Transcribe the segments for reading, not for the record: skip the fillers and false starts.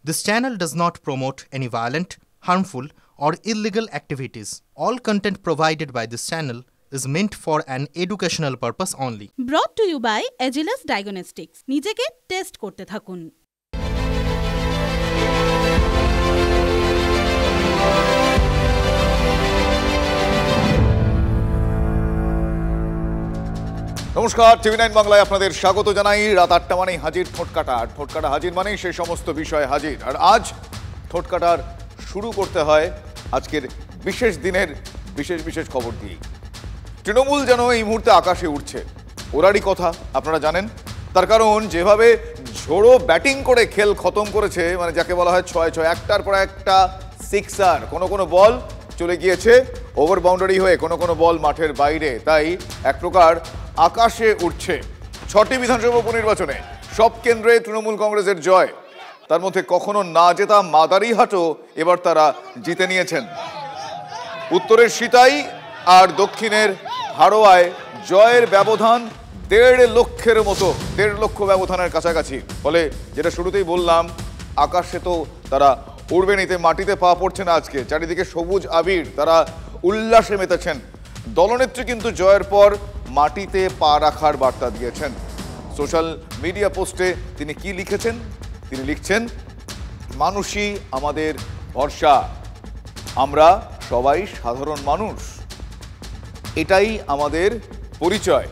This channel does not promote any violent, harmful, or illegal activities. All content provided by this channel is meant for an educational purpose only. Brought to you by Agilus Diagnostics. নিজেকে test করতে থাকুন। নমস্কার, টিভি9 বাংলায় আপনাদের স্বাগত জানাই। রাত ৮টা মানেই হাজির ঠোঁটকাটা, আর ঠোঁটকাটা হাজির মানেই সেই সমস্ত বিষয় হাজির। আর আজ ঠোঁটকাটার শুরু করতে হয় আজকের বিশেষ দিনের বিশেষ খবর দিয়েই। তৃণমূল যেন এই মুহূর্তে আকাশে উঠছে, ওরারই কথা আপনারা জানেন। তার কারণ যেভাবে ঝোড়ো ব্যাটিং করে খেল খতম করেছে, মানে যাকে বলা হয় ৬-৬, একটার পর একটা সিক্সার, কোনো বল চলে গিয়েছে ওভার বাউন্ডারি হয়ে, কোনো বল মাঠের বাইরে। তাই এক প্রকার আকাশে উঠছে। ৬টি বিধানসভা উপনির্বাচনে সব কেন্দ্রে তৃণমূল কংগ্রেসের জয়। তার মধ্যে কখনো না জেতা মাদারিহাটও এবার তারা জিতে নিয়েছেন। উত্তরের সিতাই আর দক্ষিণের হাড়োয়ায় জয়ের ব্যবধান ১.৫ লক্ষের মতো, ১.৫ লক্ষ ব্যবধানের কাছাকাছি। ফলে যেটা শুরুতেই বললাম, আকাশে তো তারা উড়বে নিতে, মাটিতে পা পড়ছে না আজকে। চারিদিকে সবুজ আবির, তারা উল্লাসে মেতেছেন। দলনেত্রী কিন্তু জয়ের পর মাটিতে পা রাখার বার্তা দিয়েছেন। সোশ্যাল মিডিয়া পোস্টে তিনি কি লিখেছেন? তিনি লিখছেন, মানুষই আমাদের ভরসা, আমরা সবাই সাধারণ মানুষ, এটাই আমাদের পরিচয়।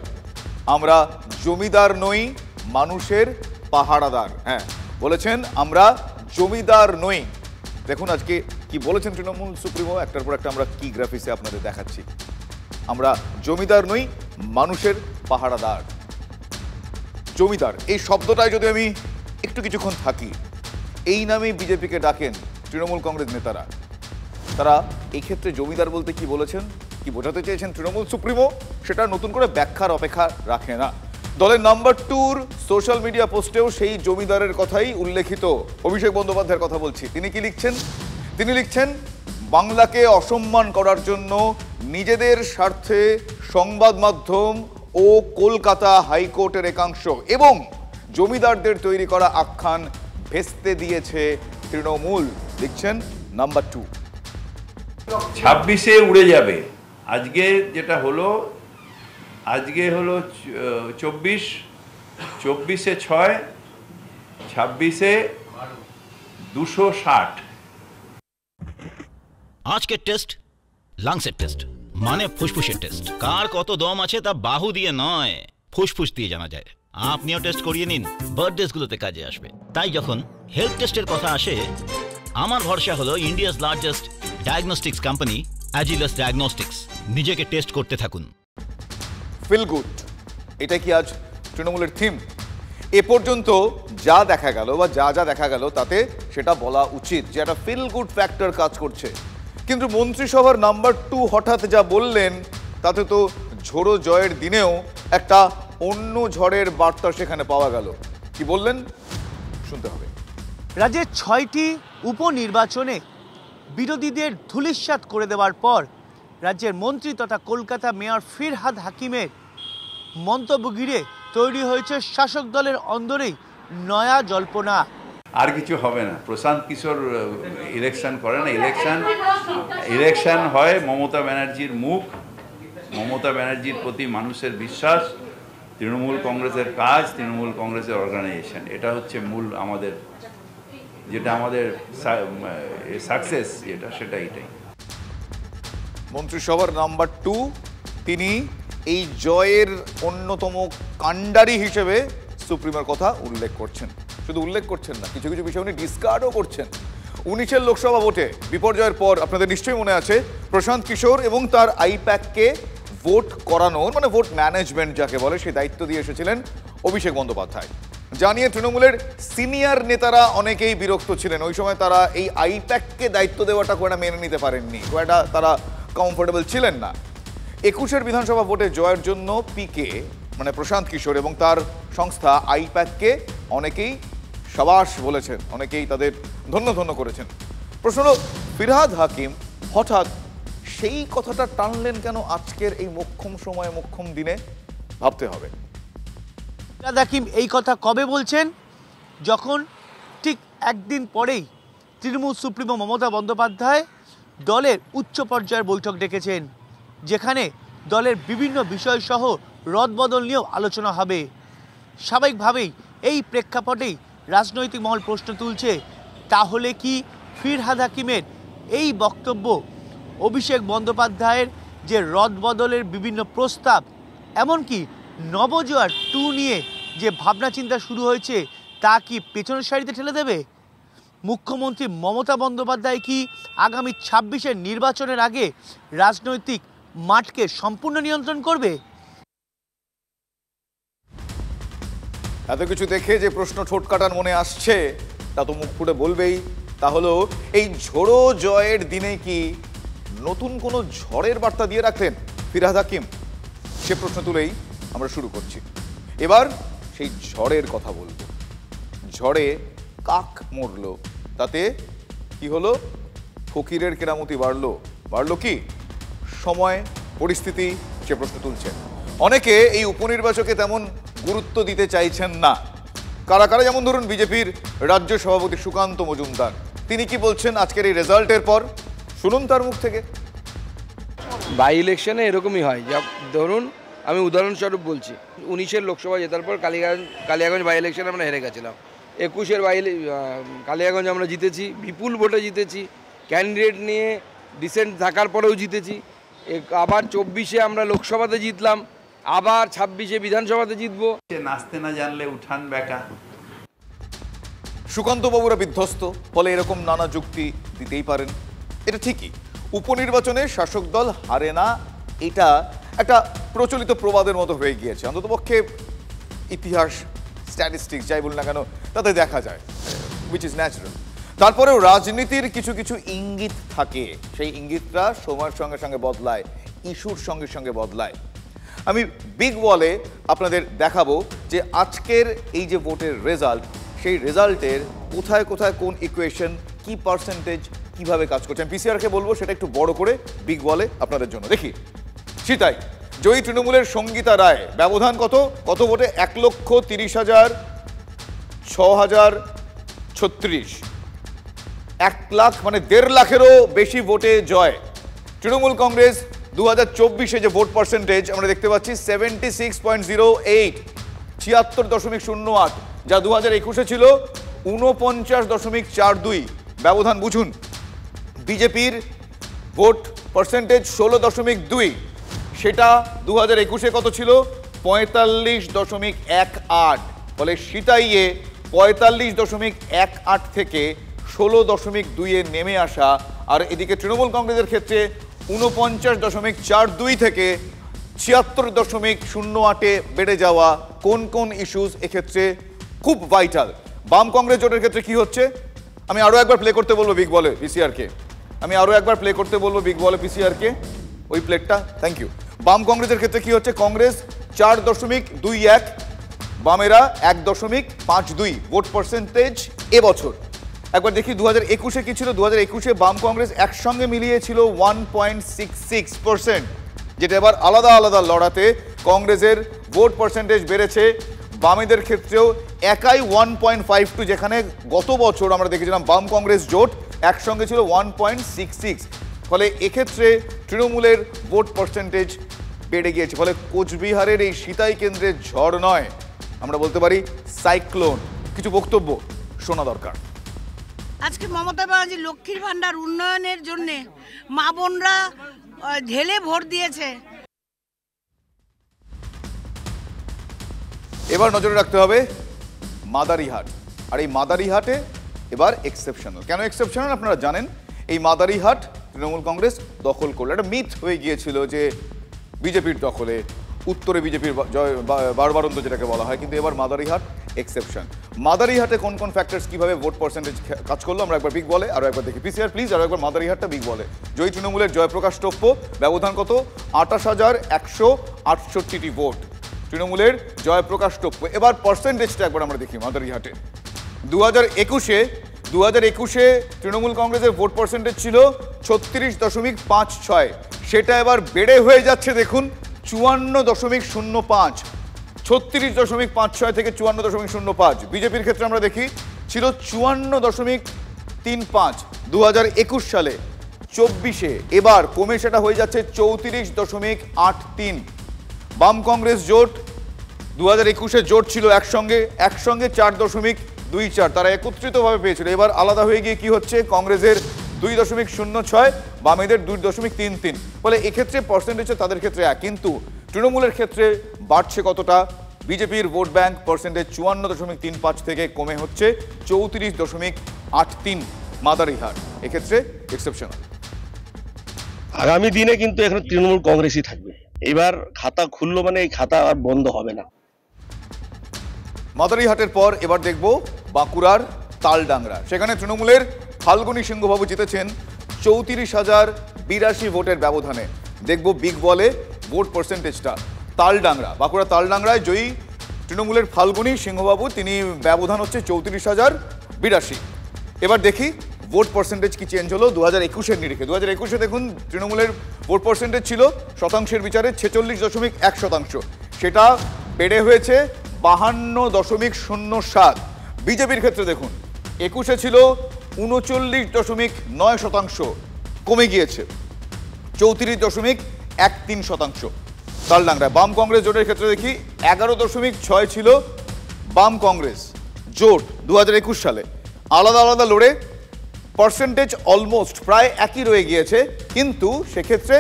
আমরা জমিদার নই, মানুষের পাহারাদার। হ্যাঁ বলেছেন, আমরা জমিদার নই। দেখুন আজকে কি বলেছেন তৃণমূল সুপ্রিমো, একটার পর একটা আমরা কি গ্রাফিক্সে আপনাদের দেখাচ্ছি। আমরা জমিদার নই, মানুষের পাহারাদার। জমিদার এই শব্দটায় যদি আমি একটু কিছুক্ষণ থাকি, এই নামেই বিজেপিকে ডাকেন তৃণমূল কংগ্রেস নেতারা। তারা এই ক্ষেত্রে জমিদার বলতে কি বলেছেন, কি বোঝাতে চেয়েছেন তৃণমূল সুপ্রিমো, সেটা নতুন করে ব্যাখ্যার অপেক্ষা রাখে না। দলের নাম্বার 2-র সোশ্যাল মিডিয়া পোস্টেও সেই জমিদারের কথাই উল্লেখিত। অভিষেক বন্দ্যোপাধ্যায়ের কথা বলছি। তিনি কি লিখছেন? তিনি লিখছেন, বাংলাকে অসম্মান করার জন্য নিজেদের স্বার্থে সংবাদ মাধ্যম ও কলকাতা হাইকোর্টের একাংশ এবং জমিদারদের তৈরি করা আখ্যান ভেস্তে দিয়েছে তৃণমূল। লিখছেন নাম্বার 2। 26-এ উড়ে যাবে। আজকে যেটা হলো, আজকে হলো 24, 24-এ 6, 26-এ 260। আজকের টেস্ট লাংসের টেস্ট, মানে ফুসফুসের টেস্ট। কার কত দম আছে তা বাহু দিয়ে নয়, ফুসফুস দিয়ে জানা যায়। আপনিও টেস্ট করিয়ে নিন, বার্থডেগুলোতে কাজে আসবে। তাই যখন হেলথ টেস্টের কথা আসে, আমার ভরসা হলো India's largest diagnostics company Agilus Diagnostics. নিজেকে টেস্ট করতে থাকুন। ফিল গুড, এটা কি আজ তৃণমূলের থিম? এ পর্যন্ত যা দেখা গেল বা যা দেখা গেল তাতে সেটা বলা উচিত যে একটা ফিল গুড ফ্যাক্টর কাজ করছে। কিন্তু মন্ত্রিসভার নাম্বার 2 হঠাৎ যা বললেন, তাতে তো ঝোড়ো জয়ের দিনেও একটা অন্য ঝড়ের বার্তা সেখানে পাওয়া গেল। কি বললেন শুনতে হবে। রাজ্যের 6টি উপনির্বাচনে বিরোধীদের ধূলিসাৎ করে দেওয়ার পর রাজ্যের মন্ত্রী তথা কলকাতা মেয়র ফিরহাদ হাকিমের মন্তব্য ঘিরে তৈরি হয়েছে শাসক দলের অন্দরেই নয়া জল্পনা। আর কিছু হবে না। প্রশান্ত কিশোর ইলেকশন করে না। ইলেকশন হয় মমতা ব্যানার্জির মুখ, মমতা ব্যানার্জির প্রতি মানুষের বিশ্বাস, তৃণমূল কংগ্রেসের কাজ, তৃণমূল কংগ্রেসের অর্গানাইজেশন। এটা হচ্ছে মূল আমাদের, যেটা আমাদের সাকসেস, যেটা সেটা এটাই। মন্ত্রিসভার নাম্বার 2 তিনি এই জয়ের অন্যতম কাণ্ডারি হিসেবে সুপ্রিমোর কথা উল্লেখ করছেন। শুধু উল্লেখ করছেন না, কিছু বিষয় উনি ডিসকার্ডও করছেন। 19-এর লোকসভা ভোটে বিপর্যয়ের পর আপনাদের নিশ্চয়ই মনে আছে, প্রশান্ত কিশোর এবং তার আইপ্যাককে ভোট করানোর, মানে ভোট ম্যানেজমেন্ট যাকে বলে, সেই দায়িত্ব দিয়ে এসেছিলেন অভিষেক বন্দ্যোপাধ্যায়। জানিয়ে তৃণমূলের সিনিয়র নেতারা অনেকেই বিরক্ত ছিলেন। ওই সময় তারা এই আইপ্যাককে দায়িত্ব দেওয়াটা খুব একটা মেনে নিতে পারেননি, খুব একটা তারা কমফোর্টেবল ছিলেন না। 21-এর বিধানসভা ভোটে জয়ের জন্য পিকে, মানে প্রশান্ত কিশোর এবং তার সংস্থা আইপ্যাককে অনেকেই সাবাস বলেছেন, অনেকেই তাদের ধন্য করেছেন। প্রশ্ন হলো, ফিরহাদ হাকিম হঠাৎ সেই কথাটা টানলেন কেন আজকের এই মোক্ষম সময়ে, মোক্ষম দিনে? ভাবতে হবে। ফিরহাদ হাকিম এই কথা কবে বলছেন? যখন ঠিক একদিন পরেই তৃণমূল সুপ্রিমো মমতা বন্দ্যোপাধ্যায় দলের উচ্চ পর্যায়ের বৈঠক ডেকেছেন, যেখানে দলের বিভিন্ন বিষয়সহ রদবদল নিয়েও আলোচনা হবে। স্বাভাবিকভাবেই এই প্রেক্ষাপটেই রাজনৈতিক মহল প্রশ্ন তুলছে, তাহলে কি ফিরহাদ হাকিমের এই বক্তব্য অভিষেক বন্দ্যোপাধ্যায়ের যে রদবদলের বিভিন্ন প্রস্তাব, এমনকি নবজোয়ার 2 নিয়ে যে ভাবনা চিন্তা শুরু হয়েছে, তা কি পেছনের সারিতে ঠেলে দেবে? মুখ্যমন্ত্রী মমতা বন্দ্যোপাধ্যায় কি আগামী 26-এর নির্বাচনের আগে রাজনৈতিক মাঠকে সম্পূর্ণ নিয়ন্ত্রণ করবে? এত কিছু দেখে যে প্রশ্ন ঠোঁট কাটার মনে আসছে তা তো মুখ ফুটে বলবেই, তা হলো এই ঝোড়ো জয়ের দিনে কি নতুন কোনো ঝড়ের বার্তা দিয়ে রাখলেন ফিরহাদ হাকিম? সে প্রশ্ন তুলেই আমরা শুরু করছি। এবার সেই ঝড়ের কথা বলবো। ঝড়ে কাক মরল, তাতে কি হলো? ফকিরের কেরামতি বাড়লো কি? সময়, পরিস্থিতি সে প্রশ্ন তুলছেন। অনেকে এই উপনির্বাচকে তেমন গুরুত্ব দিতে চাইছেন না। কারা কারা? যেমন ধরুন বিজেপির রাজ্য সভাপতি সুকান্ত মজুমদার, তিনি কি বলছেন আজকের এই রেজাল্টের পর, শুনুন তার মুখ থেকে। বাই ইলেকশনে এরকমই হয়। যা ধরুন আমি উদাহরণস্বরূপ বলছি, 19-এর লোকসভা জেতার পর কালিয়াগঞ্জ বাই ইলেকশনে আমরা হেরে গেছিলাম। 21-এর কালিয়াগঞ্জ আমরা জিতেছি, বিপুল ভোটে জিতেছি, ক্যান্ডিডেট নিয়ে ডিসেন্ট থাকার পরেও জিতেছি। আবার 24-এ আমরা লোকসভাতে জিতলাম, আবার 26-এ বিধানসভাতে জিতবো। নাচতে না জানলে উঠান বেকা। সুকান্ত বাবুরা বিধ্বস্ত, ফলে এরকম নানা যুক্তি দিতেই পারেন। এটা ঠিকই, উপনির্বাচনে শাসক দল হারে না, এটা একটা প্রচলিত প্রবাদের মতো হয়ে গিয়েছে। অন্ততপক্ষে ইতিহাস, স্ট্যাটিস্টিক্স যাই বল না কেন তাতে দেখা যায়, উইচ ইজ ন্যাচারাল। তারপরেও রাজনীতির কিছু কিছু ইঙ্গিত থাকে, সেই ইঙ্গিতটা সময়ের সঙ্গে সঙ্গে বদলায়, ইস্যুর সঙ্গে সঙ্গে বদলায়। আমি বিগ ওয়ালে আপনাদের দেখাবো যে আজকের এই যে ভোটের রেজাল্ট, সেই রেজাল্টের কোথায় কোথায় কোন ইকুয়েশন, কি পার্সেন্টেজ কিভাবে কাজ করছে। আমি পিসিআরকে বলবো সেটা একটু বড় করে বিগ ওয়ালে আপনাদের জন্য দেখি। সেটাই জয়ী তৃণমূলের সঙ্গীতা রায়, ব্যবধান কত ভোটে? 1,30,06,036, 1 লাখ মানে 1.5 লাখেরও বেশি ভোটে জয়। তৃণমূল কংগ্রেস 2024-এ যে ভোট পার্সেন্টেজ আমরা দেখতে পাচ্ছি 76.08, 76.08, যা 2021-এ ছিল 49.42। ব্যবধান বুঝুন। বিজেপির ভোট পার্সেন্টেজ 16.2, সেটা 2021-এ কত ছিল? 45.18। ফলে সিতাইয়ে 45.18 থেকে 16.2-এ নেমে আসা। আর এদিকে তৃণমূল কংগ্রেসের ক্ষেত্রে 49.42 থেকে 76.08-এ বেড়ে যাওয়া। কোন কোন ইস্যুস এক্ষেত্রে খুব ভাইটাল? বাম কংগ্রেস জোটের ক্ষেত্রে কি হচ্ছে? আমি আরো একবার প্লে করতে বলবো বিগ বলে পিসিআরকে, ওই প্লেটটা, থ্যাংক ইউ। বাম কংগ্রেসের ক্ষেত্রে কি হচ্ছে? কংগ্রেস 4.21, বামেরা 1.52 ভোট পার্সেন্টেজ এবছর। একবার দেখি 2021-এ কি ছিল। 2021-এ বাম কংগ্রেস একসঙ্গে মিলিয়ে ছিল 1.66%, যেটা এবার আলাদা আলাদা লড়াতে কংগ্রেসের ভোট পার্সেন্টেজ বেড়েছে। বামেদের ক্ষেত্রেও একাই 1.52, যেখানে গত বছর আমরা দেখেছিলাম বাম কংগ্রেস জোট একসঙ্গে ছিল 1.66। ফলে এক্ষেত্রে তৃণমূলের ভোট পার্সেন্টেজ বেড়ে গিয়েছে। ফলে কোচবিহারের এই সিতাই কেন্দ্রের ঝড় নয়, আমরা বলতে পারি সাইক্লোন। কিছু বক্তব্য শোনা দরকার। আজকে মমতা ব্যানার্জি লক্ষ্মীর ভান্ডার উন্নয়নের জন্য মা বোনরা ঢেলে ভোট দিয়েছে। এবার নজরে রাখতে হবে মাদারিহাট। আর এই মাদারিহাটে এবার এক্সেপশনাল। কেন এক্সেপশনাল আপনারা জানেন। এই মাদারিহাট তৃণমূল কংগ্রেস দখল করলো। একটা মিথ হয়ে গিয়েছিল যে বিজেপির দখলে, উত্তরে বিজেপির বারবারন্ত যেটাকে বলা হয়, কিন্তু এবার মাদারিহাট এক্সেপশন। মাদারিহাটে কোন কোন ফ্যাক্টরস কিভাবে ভোট পার্সেন্টেজ কাজ করলো আমরা একবার বিগ বলে আরো একবার দেখি। পিসিআর প্লিজ আরো একবার মাদারিহাটটা বিগ বলে। জয়ী তৃণমূলের জয়প্রকাশ টোপ্পো, ব্যবধান কত? 28,168টি ভোট। তৃণমূলের জয়প্রকাশ টোপ্পো। এবার পার্সেন্টেজটা একবার আমরা দেখি মাদারিহাটে। 2021-এ তৃণমূল কংগ্রেসের ভোট পার্সেন্টেজ ছিল 36.56, সেটা এবার বেড়ে হয়ে যাচ্ছে দেখুন 54.05। 36.56 থেকে 54.05। বিজেপির ক্ষেত্রে আমরা দেখি ছিল 54.35 2021 সালে। 24-এ এবার কমে সেটা হয়ে যাচ্ছে 34.83। বাম কংগ্রেস জোট 2021-এ জোট ছিল একসঙ্গে 4.24, তারা একত্রিতভাবে পেয়েছিল। এবার আলাদা হয়ে গিয়ে কি হচ্ছে, কংগ্রেসের 2.06, বামেদের 2.33। ফলে এক্ষেত্রে পার্সেন্টেজে তাদের ক্ষেত্রে এক, কিন্তু তৃণমূলের ক্ষেত্রে বাড়ছে কতটা? বিজেপির ভোট ব্যাংক পার্সেন্টেজ 54.35 থেকে কমে হচ্ছে 34.83। মাদারিহাট এক্ষেত্রে এক্সেপশনাল। আগামী দিনে কিন্তু এখানে তৃণমূল কংগ্রেসই থাকবে। এবার খাতা খুললো মানে এই খাতা আর বন্ধ হবে না। মাদারিহাটের পর এবার দেখব বাঁকুড়ার তালডাংরা। সেখানে তৃণমূলের ফাল্গুনী সিংহবাবু জিতেছেন 34,082 ভোটের ব্যবধানে। দেখব বিগ বলে ভোট পার্সেন্টেজটা। তালডাংরা, বাঁকুড়া তালডাংরায় জয়ী তৃণমূলের ফাল্গুনী সিংহবাবু, তিনি ব্যবধান হচ্ছে 34,082। এবার দেখি ভোট পার্সেন্টেজ কি চেঞ্জ হলো 2021-এর নিরিখে। 2021-এ দেখুন তৃণমূলের ভোট পার্সেন্টেজ ছিল শতাংশের বিচারে 46.1%, সেটা বেড়ে হয়েছে 52.07। বিজেপির ক্ষেত্রে দেখুন 21-এ ছিল 39.9%, কমে গিয়েছে 34.13%। তালডাংরায় বাম কংগ্রেস জোটের ক্ষেত্রে দেখি 11.6 ছিল বাম কংগ্রেস জোট 2021 সালে। আলাদা আলাদা লড়ে পার্সেন্টেজ অলমোস্ট প্রায় একই রয়ে গিয়েছে, কিন্তু সেক্ষেত্রে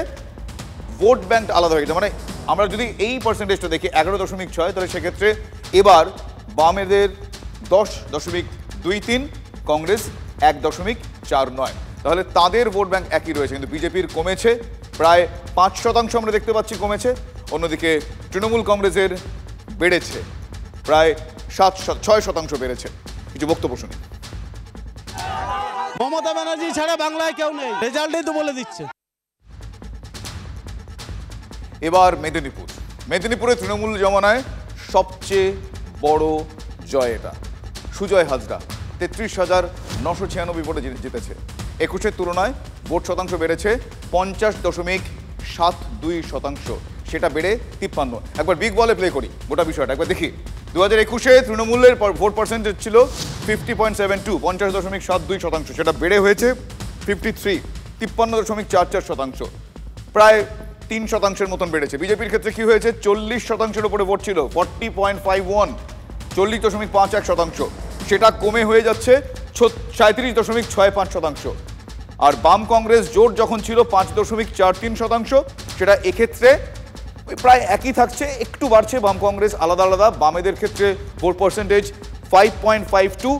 ভোট ব্যাংক আলাদা হয়ে গেছে। মানে আমরা যদি এই পার্সেন্টেজটা দেখি 11.6, তাহলে সেক্ষেত্রে এবার বামেদের 10.23, কংগ্রেস 1.49, তাহলে তাদের ভোট ব্যাংক একই রয়েছে। কিন্তু বিজেপির কমেছে প্রায় 5% আমরা দেখতে পাচ্ছি কমেছে। অন্যদিকে তৃণমূল কংগ্রেসের বেড়েছে প্রায় 6% বেড়েছে। কিছু বক্তব্য শুনি। মমতা ব্যানার্জি ছাড়া বাংলায় কেউ নেই, রেজাল্টই তো বলে দিচ্ছে। এবার মেদিনীপুরে তৃণমূল জমানায় সবচেয়ে বড় জয় এটা। সুজয় হাজরা 33,996 ভোটে জিতেছে। 21-এর তুলনায় ভোট শতাংশ বেড়েছে 50.72%, সেটা বেড়ে 53। একবার বিগ বলে প্লে করি গোটা বিষয়টা একবার দেখি। 2021-এ তৃণমূলের ভোট পার্সেন্টেজ ছিল 50.72, 50.72%, সেটা বেড়ে হয়েছে 53, 53.44%, প্রায় 3% মতন বেড়েছে। বিজেপির ক্ষেত্রে কি হয়েছে, 40%-এর উপরে ভোট ছিল 40.51, 40.51%, সেটা কমে হয়ে যাচ্ছে 37.65%। আর বাম কংগ্রেস জোট যখন ছিল 5.43%, সেটা এক্ষেত্রে প্রায় একই থাকছে, একটু বাড়ছে বাম কংগ্রেস আলাদা আলাদা। বামেদের ক্ষেত্রে ভোট পার্সেন্টেজ 5.52,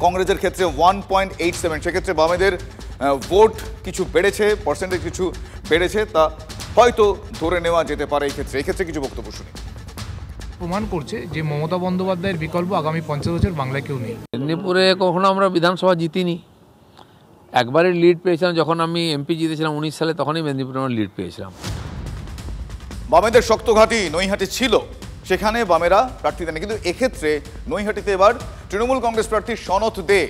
কংগ্রেসের ক্ষেত্রে 1.87, সেক্ষেত্রে বামেদের ভোট কিছু বেড়েছে, পার্সেন্টেজ কিছু বেড়েছে, তা হয়তো ধরে নেওয়া যেতে পারে এক্ষেত্রে কিছু বক্তব্য শুনি। প্রমাণ করছে যে মমতা বন্দ্যোপাধ্যায়ের বিকল্প আগামী 50 বছর বাংলায় কেউ নেই। মেদিনীপুরে কখনো আমরা বিধানসভা জিতিনি, একবারই লিড পেয়েছিলাম যখন আমি এমপি জিতেছিলাম 19 সালে, তখনই মেদিনীপুরে আমরা লিড পেয়েছিলাম। বামেদের শক্ত ঘাঁটি নৈহাটি ছিল, সেখানে বামেরা প্রার্থী দেন, কিন্তু এক্ষেত্রে নৈহাটিতে এবার তৃণমূল কংগ্রেস প্রার্থী সনৎ দে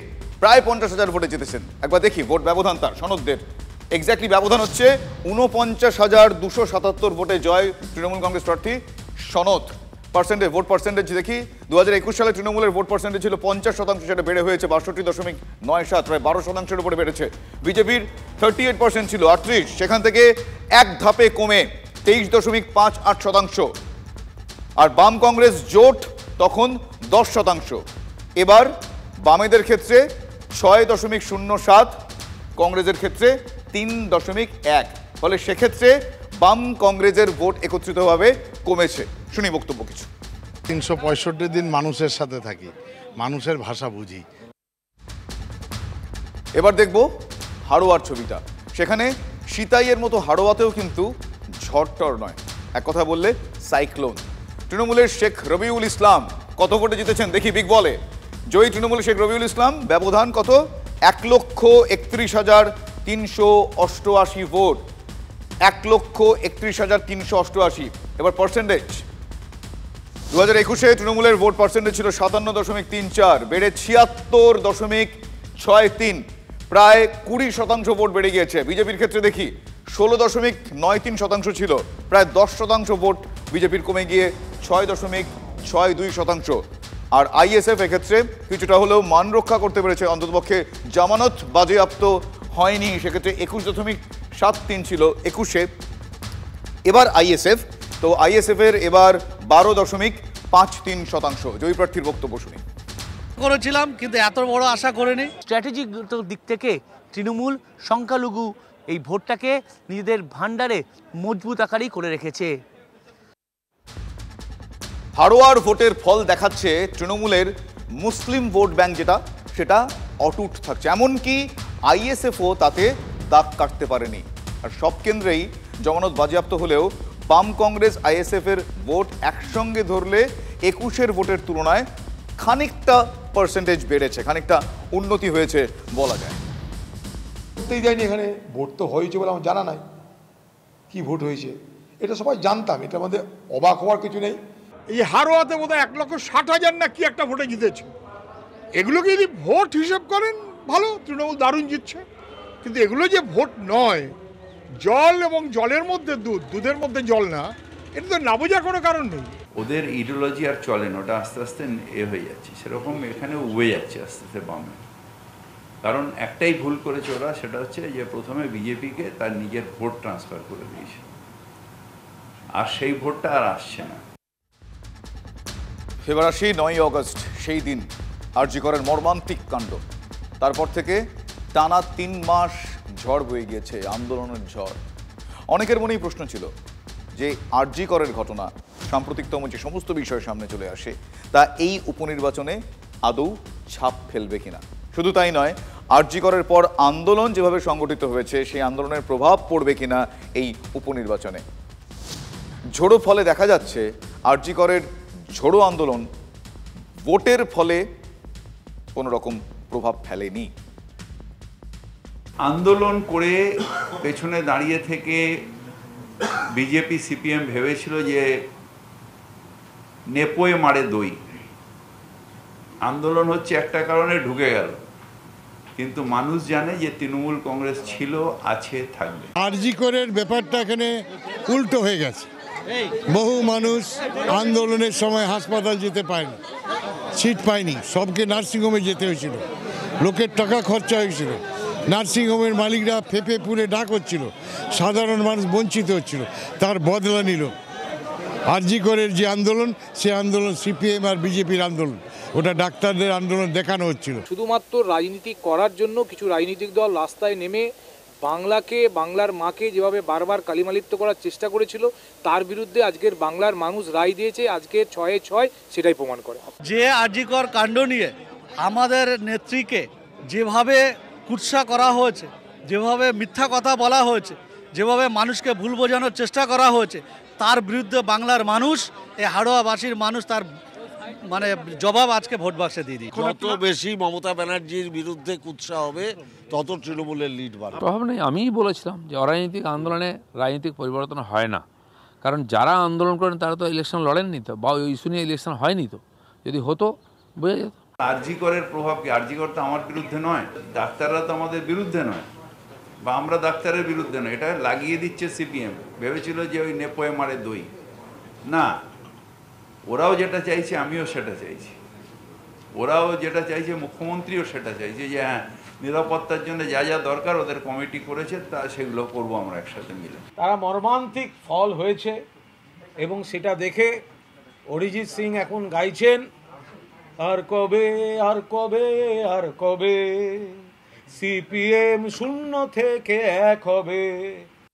প্রায় 50,000 ভোটে জিতেছেন। একবার দেখি ভোট ব্যবধান তার, সনৎ দের এক্স্যাক্টলি ব্যবধান হচ্ছে 49,277 ভোটে জয় তৃণমূল কংগ্রেস প্রার্থী সনৎ। ভোট পার্সেন্টেজ দেখি 2021 সালে তৃণমূলের ভোট পার্সেন্টেজ ছিল 50%, সেটা বেড়ে হয়েছে 62.97, প্রায় 12%-এর উপরে বেড়েছে। বিজেপির 38% ছিল 38, সেখান থেকে এক ধাপে কমে 23.58%। আর বাম কংগ্রেস জোট তখন 10%। এবার বামেদের ক্ষেত্রে 6.07, কংগ্রেসের ক্ষেত্রে 3.1, ফলে সেক্ষেত্রে বাম কংগ্রেসের ভোট একত্রিতভাবে কমেছে। শুনি বক্তব্য কিছু। 365 দিন মানুষের সাথে থাকি, মানুষের ভাষা বুঝি। এবার দেখব হাড়োয়ার ছবিটা। সেখানে সিতাইয়ের মতো হাড়োয়াতেও কিন্তু ঝড়টর নয়, এক কথা বললে সাইক্লোন। তৃণমূলের শেখ রবিউল ইসলাম কত ভোটে জিতেছেন দেখি বিগ বলে। জয়ী তৃণমূলের শেখ রবিউল ইসলাম, ব্যবধান কত, 1,31,388 ভোট, 1,31,388। এবার পার্সেন্টেজ 2021-এ তৃণমূলের ভোট পার্সেন্টেজ ছিল 57.34, বেড়ে 76.63, প্রায় 20% ভোট বেড়ে গিয়েছে। বিজেপির ক্ষেত্রে দেখি 16.93% ছিল, প্রায় 10% ভোট বিজেপির কমে গিয়ে 6.62%। আর আইএসএফ এক্ষেত্রে কিছুটা হলেও মান রক্ষা করতে পেরেছে, অন্ততপক্ষে জামানত বাজেয়াপ্ত হয়নি। সেক্ষেত্রে 21.73 ছিল 21-এ। এবার আইএসএফ, তো আইএসএফের এবার 12.53%। জয়ী প্রার্থীর বক্তব্য শুনি। করেছিলাম কিন্তু এত বড় আশা করিনি। স্ট্র্যাটেজিগত দিক থেকে তৃণমূল সংখ্যালঘু এই ভোটটাকে নিজেদের ভান্ডারে মজবুত আকারেই করে রেখেছে। হাড়োয়ার ভোটের ফল দেখাচ্ছে তৃণমূলের মুসলিম ভোট ব্যাংক সেটা অটুট থাকছে, এমনকি আইএসএফও তাতে দাগ কাটতে পারেনি। আর সব কেন্দ্রেই জামানত বাজেয়াপ্ত হলেও বাম কংগ্রেস আইএসএফের ভোট একসঙ্গে ধরলে 21-এর ভোটের তুলনায় খানিকটা পার্সেন্টেজ বেড়েছে, খানিকটা উন্নতি হয়েছে বলা যায়। করতেই যায়নি, এখানে ভোট তো হয়েছে বলে আমার জানা নাই কি ভোট হয়েছে, এটা সবাই জানতাম, এটার মধ্যে অবাক হওয়ার কিছু নেই। এই হারোয়াতে বোধহয় 1,60,000 না কি একটা ভোটে জিতেছে। এগুলোকে যদি ভোট হিসেব করেন ভালো, তৃণমূল দারুণ জিতছে, কিন্তু এগুলো যে ভোট নয়, জল এবং জলের মধ্যে দুধ, দুধের মধ্যে জল না, এটা তো না বোঝার কোনো কারণ নেই। ওদের ইডিওলজি আর চলে না, ওটা আস্তে আস্তে হয়ে যাচ্ছে, সেরকম এখানে উবে যাচ্ছে আস্তে আস্তে বামে। কারণ একটাই ভুল করেছে ওরা, সেটা হচ্ছে যে প্রথমে বিজেপিকে তার নিজের ভোট ট্রান্সফার করে দিয়েছে, আর সেই ভোটটা আর আসছে না। এবার আসি 9ই অগস্ট, সেই দিন আরজি করের মর্মান্তিক কাণ্ড। তারপর থেকে টানা 3 মাস ঝড় বয়ে গিয়েছে, আন্দোলনের ঝড়। অনেকের মনেই প্রশ্ন ছিল যে আরজি করের ঘটনা, সাম্প্রতিকতম যে সমস্ত বিষয় সামনে চলে আসে, তা এই উপনির্বাচনে আদৌ ছাপ ফেলবে কিনা। শুধু তাই নয়, আরজি করের পর আন্দোলন যেভাবে সংগঠিত হয়েছে, সেই আন্দোলনের প্রভাব পড়বে কিনা এই উপনির্বাচনে। ঝোড়ো ফলে দেখা যাচ্ছে আরজি করের ঝোড়ো আন্দোলন ভোটের ফলে কোনো রকম প্রভাব ফেলেনি। আন্দোলন করে পেছনে দাঁড়িয়ে থেকে বিজেপি সিপিএম ভেবেছিল যে নেপোয়ে মারে দই, আন্দোলন হচ্ছে একটা কারণে ঢুকে গেল, কিন্তু মানুষ জানে যে তৃণমূল কংগ্রেস ছিল, আছে, থাকবে। আরজি করের ব্যাপারটা এখানে উল্টো হয়ে গেছে। বহু মানুষ আন্দোলনের সময় হাসপাতাল যেতে পায়নি, সিট পায়নি, সবকে নার্সিংহোমে যেতে হয়েছিল, লোকের টাকা খরচা হয়েছিল, নার্সিংহোমের মালিকরা ফেঁপে পুড়ে ডাক হচ্ছিল, সাধারণ মানুষ বঞ্চিত হচ্ছিল, তার বদলা নিল আরজি করের যে আন্দোলন, সে আন্দোলন সিপিএম আর বিজেপির আন্দোলন, ওটা ডাক্তারদের আন্দোলন দেখানো হচ্ছিল। শুধুমাত্র রাজনীতি করার জন্য কিছু রাজনৈতিক দল রাস্তায় নেমে বাংলাকে, বাংলার মাকে যেভাবে বারবার কালিমালিপ্ত করার চেষ্টা করেছিল, তার বিরুদ্ধে আজকের বাংলার মানুষ রায় দিয়েছে। আজকের 6-6 সেটাই প্রমাণ করে। যে আরজিকর কাণ্ড নিয়ে আমাদের নেত্রীকে যেভাবে কুৎসা করা হয়েছে, যেভাবে মিথ্যা কথা বলা হয়েছে, যেভাবে মানুষকে ভুল বোঝানোর চেষ্টা করা হয়েছে, তার বিরুদ্ধে বাংলার মানুষ, এই হাড়োয়াবাসীর মানুষ তার মানে জবাব আজকে ভোট বাক্সে দিয়ে দিই। যত বেশি মমতা ব্যানার্জির বিরুদ্ধে কুৎসা হবে, তত তৃণমূলের লিড বাড়বে। প্রভাব নেই। আমিই বলেছিলাম যে অরাজনৈতিক আন্দোলনে রাজনৈতিক পরিবর্তন হয় না, কারণ যারা আন্দোলন করেন তারা তো ইলেকশন লড়েননি তো, বা ওই ইস্যু নিয়ে ইলেকশন হয়নি তো, যদি হতো বোঝা যেত। আরজি করের প্রভাব কি? আরজি কর তো আমার বিরুদ্ধে নয়, ডাক্তাররা তো আমাদের বিরুদ্ধে নয়, বা আমরা ডাক্তারের বিরুদ্ধে নয়, এটা লাগিয়ে দিচ্ছে সিপিএম। ভেবেছিল যে ওই নেপোয়ে মারে দই, না, ওরাও যেটা চাইছে আমিও সেটা চাইছি, ওরাও যেটা চাইছে মুখ্যমন্ত্রীও সেটা চাইছে, যে হ্যাঁ নিরাপত্তার জন্য যা যা দরকার ওদের কমিটি করেছে, তা সেগুলো করবো আমরা একসাথে মিলে। তারা মর্মান্তিক ফল হয়েছে এবং সেটা দেখে অরিজিৎ সিং এখন গাইছেন, আর কবে, আর কবে, আর কবে সিপিএম শূন্য থেকে 1 হবে।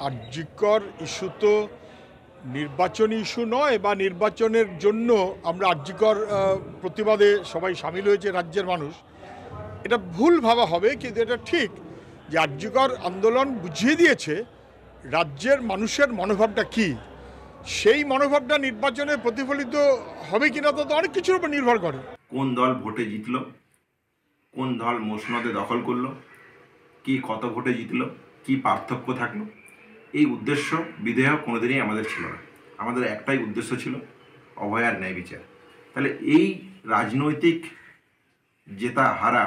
আরজিকর ইস্যু তো নির্বাচনী ইস্যু নয়, বা নির্বাচনের জন্য আমরা আরজিকর প্রতিবাদে সবাই সামিল হয়েছে রাজ্যের মানুষ, এটা ভুল ভাবা হবে। কিন্তু এটা ঠিক যে আরজিকর আন্দোলন বুঝিয়ে দিয়েছে রাজ্যের মানুষের মনোভাবটা কি, সেই মনোভাবটা নির্বাচনে প্রতিফলিত হবে কিনা তো অনেক কিছুর উপর নির্ভর করে। কোন দল ভোটে জিতলো, কোন দল মসনদে দখল করলো, কি কত ভোটে জিতলো, কি পার্থক্য থাকলো, এই উদ্দেশ্য বিধেয় কোনোদিনই আমাদের ছিল না। আমাদের একটাই উদ্দেশ্য ছিল অভয় আর ন্যায় বিচার। তাহলে এই রাজনৈতিক জেতা হারা,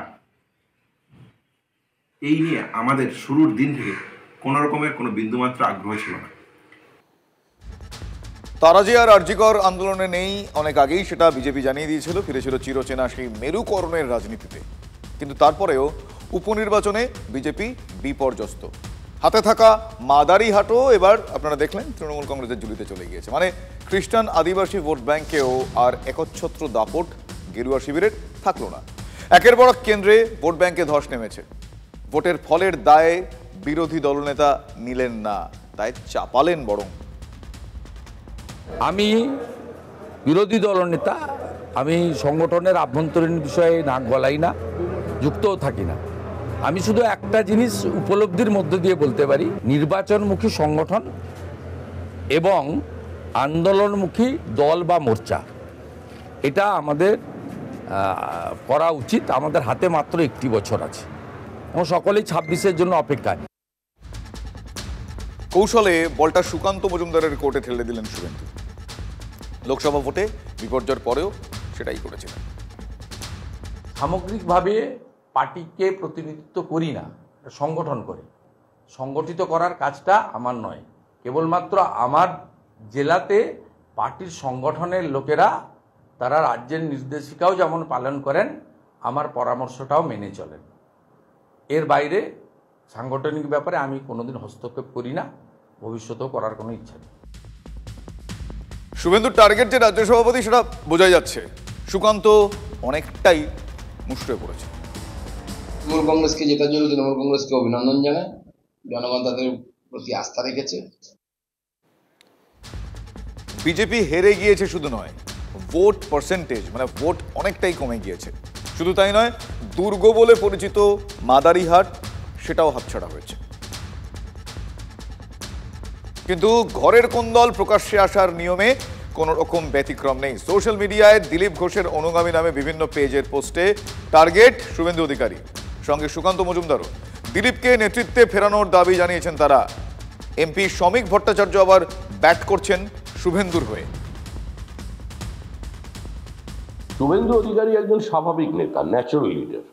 এই নিয়ে আমাদের শুরুর দিন থেকে কোনো রকমের কোনো বিন্দুমাত্র আগ্রহ ছিল না। তারা যে আর আরজিকর আন্দোলনে নেই অনেক আগেই সেটা বিজেপি জানিয়ে দিয়েছিল, ফিরেছিল চিরচেনা সেই মেরুকরণের রাজনীতিতে। কিন্তু তারপরেও উপনির্বাচনে বিজেপি বিপর্যস্ত। হাতে থাকা মাদারিহাটও এবার আপনারা দেখলেন তৃণমূল কংগ্রেসের ঝুলিতে চলে গিয়েছে। মানে খ্রিস্টান আদিবাসী ভোট ব্যাংকেও আর একচ্ছত্র দাপট গেরুয়া শিবিরের থাকলো না। একের পর এক কেন্দ্রে ভোট ব্যাংকে ধস নেমেছে। ভোটের ফলের দায়ে বিরোধী দলনেতা নিলেন না, তাই চাপালেন বরং। আমি বিরোধী দলনেতা, আমি সংগঠনের আভ্যন্তরীণ বিষয়ে নাক গলাই না, যুক্তও থাকি না। আমি শুধু একটা জিনিস উপলব্ধির মধ্যে দিয়ে বলতে পারি, নির্বাচনমুখী সংগঠন এবং আন্দোলনমুখী দল বা মোর্চা এটা আমাদের করা উচিত। আমাদের হাতে মাত্র 1টি বছর আছে এবং সকলেই 26-এর জন্য অপেক্ষায়। কৌশলে বলটা সুকান্ত মজুমদারের কোর্টে ঠেলে দিলেন শুভেন্দু। লোকসভা ভোটে বিপর্যয়ের পরেও সেটাই করেছিলেন। সামগ্রিকভাবে পার্টিকে প্রতিনিধিত্ব করি না, সংগঠন করে। সংগঠিত করার কাজটা আমার নয়, কেবলমাত্র আমার জেলাতে পার্টির সংগঠনের লোকেরা তারা রাজ্যের নির্দেশিকাও যেমন পালন করেন, আমার পরামর্শটাও মেনে চলেন। এর বাইরে সাংগঠনিক ব্যাপারে আমি কোনোদিন হস্তক্ষেপ করি না, ভবিষ্যতেও করার কোনো ইচ্ছা নেই। শুভেন্দুর টার্গেট যে রাজ্য সভাপতি সেটা বোঝাই যাচ্ছে। সুকান্ত অনেকটাই মুষড়ে পড়েছে। তৃণমূল কংগ্রেসকে জেতার জন্য তৃণমূল কংগ্রেসকে অভিনন্দন জানায়। জনগণ তাদের প্রতি আস্থা রেখেছে। বিজেপি হেরে গিয়েছে শুধু নয়, ভোট পার্সেন্টেজ মানে ভোট অনেকটাই কমে গিয়েছে। শুধু তাই নয়, দুর্গ বলে পরিচিত মাদারিহাট সেটাও হাতছাড়া হয়েছে। কিন্তু ঘরের কোন্দল প্রকাশ্যে আসার নিয়মে কোনো রকম ব্যতিক্রম নেই। সোশ্যাল মিডিয়ায় দিলীপ ঘোষের অনুগামী নামে বিভিন্ন পেজের পোস্টে টার্গেট শুভেন্দু অধিকারী, সঙ্গে সুকান্ত মজুমদারও। দিলীপকে নেতৃত্বে ফেরানোর দাবি জানিয়েছেন তারা। এমপি শ্রমিক ভট্টাচার্য আবার ব্যাট করছেন শুভেন্দুর হয়ে। শুভেন্দু অধিকারী একজন স্বাভাবিক নেতা, ন্যাচারাল লিডার।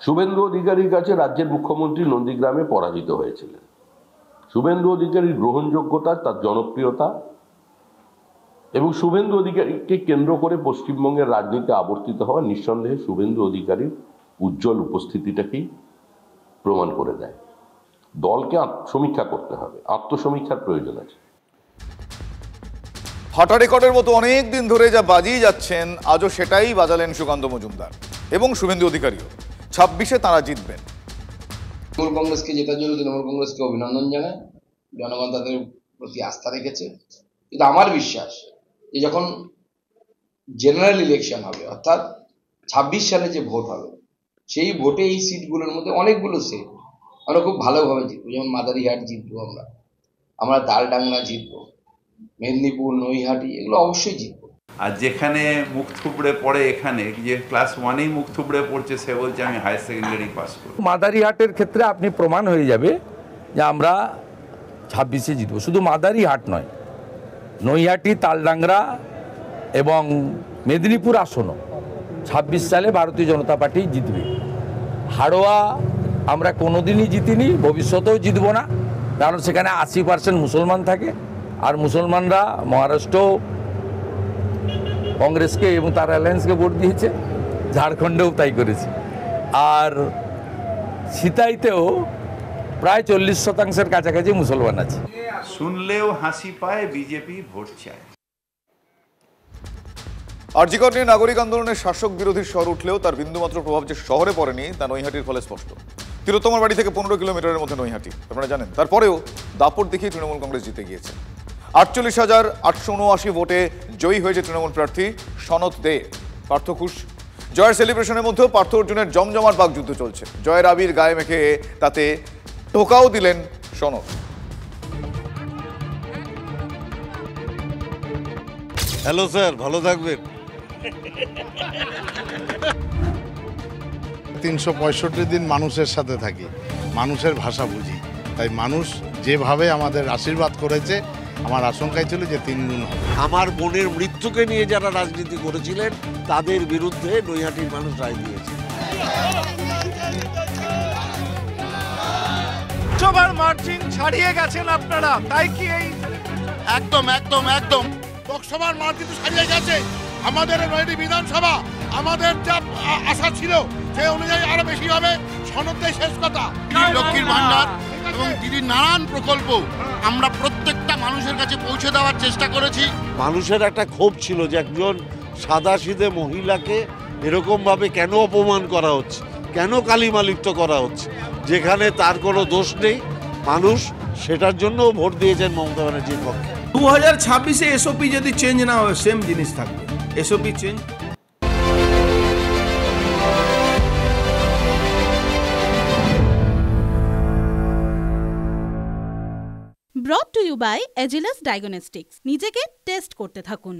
শুভেন্দু অধিকারীর কাছে রাজ্যের মুখ্যমন্ত্রী নন্দীগ্রামে পরাজিত হয়েছিলেন। শুভেন্দু অধিকারীর গ্রহণযোগ্যতা, তার জনপ্রিয়তা এবং শুভেন্দু অধিকারীকে কেন্দ্র করে পশ্চিমবঙ্গের রাজনীতি আবর্তিত হওয়া নিঃসন্দেহে শুভেন্দু অধিকারীর উজ্জ্বল উপস্থিতিটাকেই প্রমাণ করে দেয়। দলকে সমীক্ষা করতে হবে, আত্মসমীক্ষার প্রয়োজন আছে। ফাটা রেকর্ডের মতো অনেক দিন ধরে যা বাজিয়ে যাচ্ছেন, আজও সেটাই বাজালেন সুকান্ত মজুমদার এবং শুভেন্দু অধিকারীও। 26-এ তারা জিতবেন। তৃণমূল কংগ্রেসকে জেতার জন্য তৃণমূল কংগ্রেসকে অভিনন্দন জানায়। জনগণ তাদের প্রতি আস্থা রেখেছে। কিন্তু আমার বিশ্বাস যে যখন জেনারেল ইলেকশন হবে, অর্থাৎ 26 সালে যে ভোট হবে, সেই ভোটে এই সিটগুলোর মধ্যে অনেকগুলো সিট আমরা খুব ভালোভাবে জিতবো। যেমন মাদারিহাট জিতবো, আমরা তালডাংরা জিতবো, মেদিনীপুর, নৈহাটি, এগুলো অবশ্যই জিতবো। আর যেখানে মুখ থুবড়ে পড়ে, এখানে যে ক্লাস 1-এই মুখ থুবড়ে পড়ছে, সে বলছে আমি হায়ার সেকেন্ডারি পাস করব। মাদারিহাটের ক্ষেত্রে আপনি প্রমাণ হয়ে যাবে যে আমরা 26-এ জিতবো। শুধু মাদারিহাট নয়, নৈহাটি, তালডাংরা এবং মেদিনীপুর আসনও 26 সালে ভারতীয় জনতা পার্টি জিতবে। হাড়োয়া আমরা কোনোদিনই জিতিনি, ভবিষ্যতেও জিতবো না, কারণ সেখানে 80% মুসলমান থাকে। আর মুসলমানরা মহারাষ্ট্র কংগ্রেসকে এবং তার অ্যালায়েন্সকে ভোট দিয়েছে, ঝাড়খণ্ডেও তাই করেছে। আর সিতাইতেও প্রায় 40% কাছাকাছি মুসলমান আছে। শুনলেও হাসি পায়, বিজেপি ভোট চায়। আরজিকর নিয়ে নাগরিক আন্দোলনের শাসক বিরোধী স্বর উঠলেও তার বিন্দুমাত্র প্রভাব যে শহরে পড়েনি তা নৈহাটির ফলে স্পষ্ট। তিলোত্তমার বাড়ি থেকে 15 কিলোমিটারের মধ্যে নৈহাটি, আপনারা জানেন। তারপরেও দাপট দেখিয়ে তৃণমূল কংগ্রেস জিতে গিয়েছে। 48,879 ভোটে জয়ী হয়েছে তৃণমূল প্রার্থী সনত দে। পার্থ খুশ। জয়ের সেলিব্রেশনের মধ্যেও পার্থ অর্জুনের জমজমাট বাগযুদ্ধ চলছে। জয়ের আবির গায়ে মেখে তাতে টোকাও দিলেন সনত। হ্যালো স্যার, ভালো থাকবেন। 365 দিন মানুষের সাথে থাকি, মানুষের ভাষা বুঝি, তাই মানুষ যেভাবে আমাদের আশীর্বাদ করেছে, আমার আশঙ্কাই ছিল যে 3 গুণ হবে। আমার বোনের মৃত্যুকে নিয়ে যারা রাজনীতি করেছিলেন তাদের বিরুদ্ধে নৈহাটির মানুষ রায় দিয়েছে। লোকসভার মার্জিন ছাড়িয়ে গেছেন আপনারা, তাই কি এই একদম একদম একদম লোকসভার মাঠ কিন্তু ছাড়িয়ে গেছে আমাদের নয়টি বিধানসভা। আমাদের যা আশা ছিল সেই অনুযায়ী আরো বেশি হবে, সনদটাই শেষ কথা। লক্ষ্মীর ভান্ডার এবং দিদির নানান প্রকল্প আমরা প্রত্যেকটা মানুষের কাছে পৌঁছে দেওয়ার চেষ্টা করেছি। মানুষের একটা ক্ষোভ ছিল যে একজন সাদাসিধে মহিলাকে এরকমভাবে কেন অপমান করা হচ্ছে, কেন কালিমালিপ্ত করা হচ্ছে, যেখানে তার কোনো দোষ নেই। মানুষ সেটার জন্য ভোট দিয়েছেন মমতা ব্যানার্জির পক্ষে। 2026-এ এসওপি যদি চেঞ্জ না হয় সেম জিনিস থাকবে, SOP change. Brought to you by Agilus Diagnostics. নিজেকে টেস্ট করতে থাকুন।